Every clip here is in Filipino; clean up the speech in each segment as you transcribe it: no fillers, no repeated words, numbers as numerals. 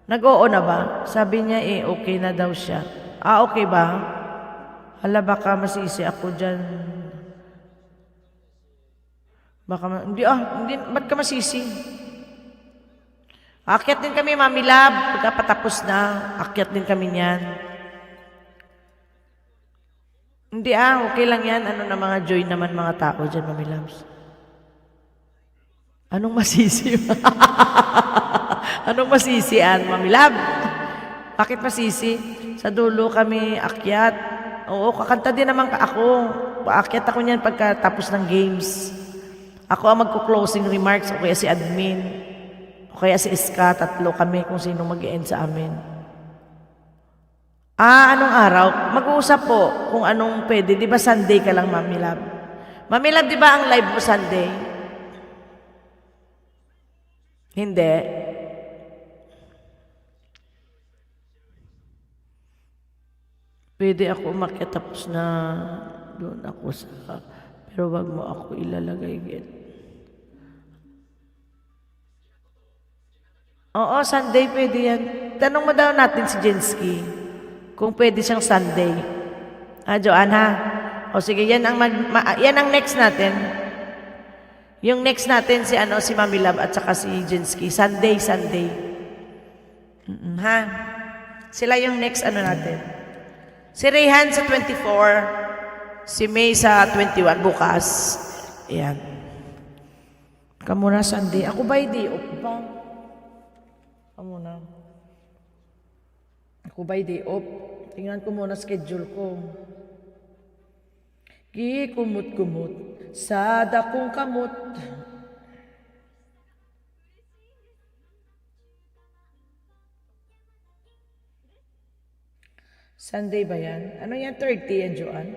Nag-oo na ba? Sabi niya okay na daw siya. Okay ba? Hala, baka masisi ako dyan. Baka, hindi, ba't ka masisi? Akyat din kami, Mami Love. Pagkapatapos na, akyat din kami niyan. Hindi, okay lang yan. Ano na mga joy naman mga tao dyan, Mami Loves. Anong masisi? Anong masisian, Mami Love? Bakit masisi? Sa dulo kami akyat. Oo, kakanta din naman ako. Paakyat ako niyan pagkatapos ng games. Ako ang magko-closing remarks o kaya si admin. O kaya si Iska, tatlo kami kung sino mag-end sa amin. Anong araw? Mag-uusap po kung anong pwede. Di ba Sunday ka lang, Mami Love? Mami Love, di ba ang live mo Sunday? Hindi. Pwede ako umakyat tapos na doon ako sa... Pero wag mo ako ilalagay again. Oo, Sunday pwede yan. Tanong mo daw natin si Jensky kung pwede siyang Sunday. Joanne ha? O sige, yan ang next natin. Yung next natin si Mami Love at saka si Jensky. Sunday. Ha? Sila yung next natin. Si Rayhan sa 24, si May sa 21 bukas. Ayan. Kamu na Sunday. Ako ba day off ba? Kamu na. Ako ba day off? Tingnan ko muna schedule ko. Gikumot-kumot sa dakong kamot. Sunday ba yan? Ano yan? 30 yan, Joanne?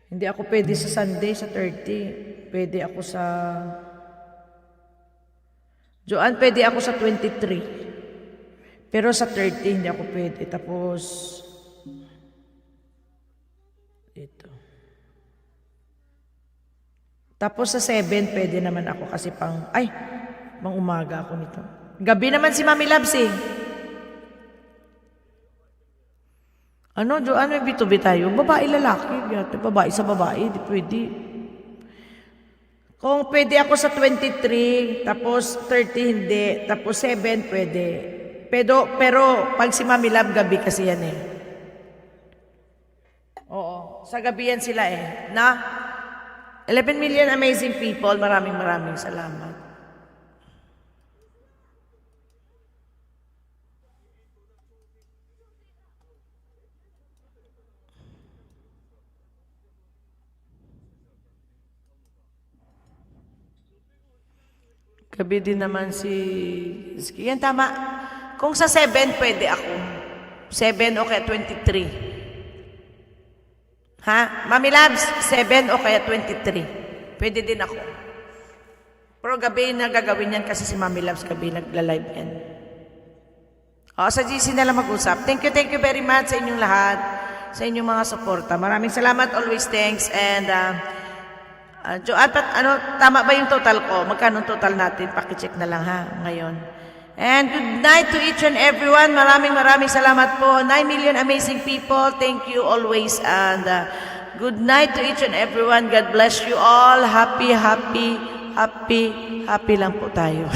Hindi ako pwede sa Sunday, sa 30. Pwede ako sa... Joanne, pwede ako sa 23. Pero sa 30, hindi ako pwede. Tapos... Ito. Tapos sa 7, pwede naman ako kasi pang umaga ako nito. Gabi naman si Mami Loves Joanne, may bitubi tayo. Babae, lalaki. Babae sa babae, di pwede. Kung pwede ako sa 23, tapos 30 hindi, tapos 7 pwede. Pero pag si Mami Love, gabi kasi yan Oo, sa gabi yan sila Na? 11 million amazing people, maraming salamat. Gabi din naman yan tama. Kung sa 7, pwede ako. 7 o kaya 23. Ha? Mami Loves, 7 o kaya 23. Pwede din ako. Pero gabi na gagawin yan kasi si Mami Loves gabi nagla-live yan. Sa GC na lang mag-usap. Thank you very much sa inyong lahat. Sa inyong mga suporta. Maraming salamat, always thanks. And, Joanne, tama ba yung total ko? Magkano total natin? Pakicheck na lang ngayon. And good night to each and everyone. Maraming salamat po. 9 million amazing people. Thank you always. And good night to each and everyone. God bless you all. Happy lang po tayo.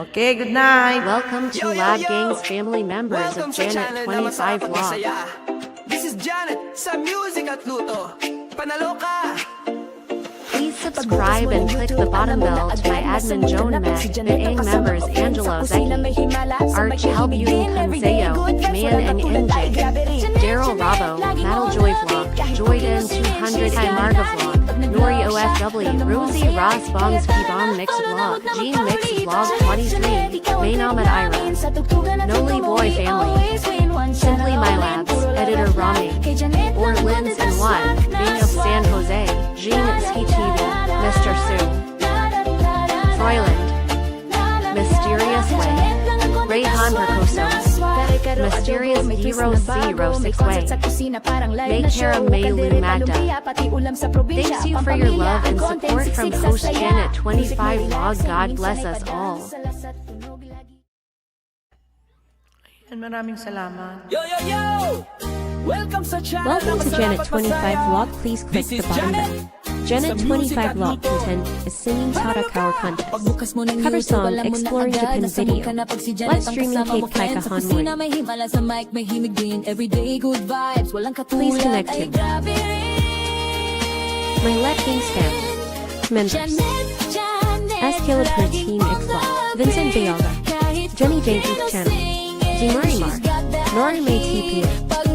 Okay, good night. Welcome to Lab Gang's family members of Janet 25 Vlog. This is Janet sa Music at Luto. Panalo ka! Please subscribe and click the bottom bell to my admin Jonah Mac, the Ang members Angelo Zeki, Arch Helbutin Hanseo, Man and NJ, Daryl Rabo, Metal Joy Vlog, Joyden 200 High Marga Vlog, Nori OFW, Rosie Ross Bongs Kibon Mix Vlog, Gene Mix Vlog 23, Maynamad Ira, Noli Boy Family, Simply My Labs, Editor Rami, Orlins and One, Bing of San Jose, Jean Ski TV, Mr. Sue, Froyland, Mysterious Way, Rayhan Percoso, Mysterious Mysterious Hero 06 Way. Make Hera Maylu Magda. Thanks you for your love and support from host Janet 25 Vlog. God bless us all. Yan, maraming salamat. Yo, yo, yo! Welcome sa channel. Welcome to Janet 25 Vlog. Please click This the is bottom Janet. button. Janet 25 Vlog content is singing Tara Cower contest. Cover song exploring Japan video. Live streaming Kate Kai Kahanmoy. Please connect him. My Let Game Stand. Members. S. Caleb per Team X Vlog. Vincent Bayaga. Jenny J. Group Channel. Jimari Mar. Nori May TP.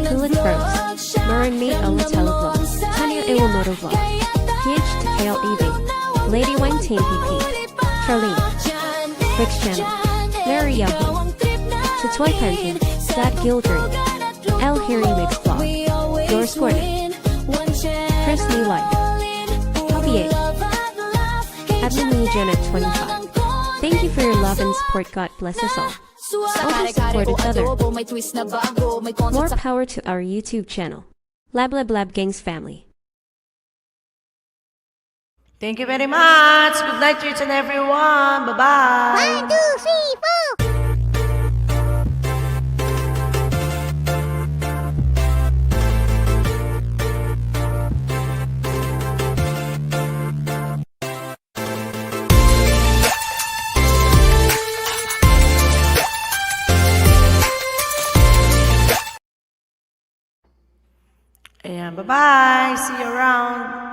Kulit Rose. Marin May Olatella Vlog. Tanya Iwamoto Vlog. PH to Kale EV. Lady Wang Team PP. Charlene. Rich Channel. Mary Yahoo. Tatoy Penton. Dad Gildring. L. Harry Mix Vlog. Yours Gordon. Chris New Life. Puppy 8. Admin Me Janet 25. Thank you for your love and support. God bless us all. Always support each other. More power to our YouTube channel. Lab Lab Lab Gangs family. Thank you very much. Good night to each and everyone. Bye-bye. 1, 2, 3, 4. Ayan, bye-bye. See you around.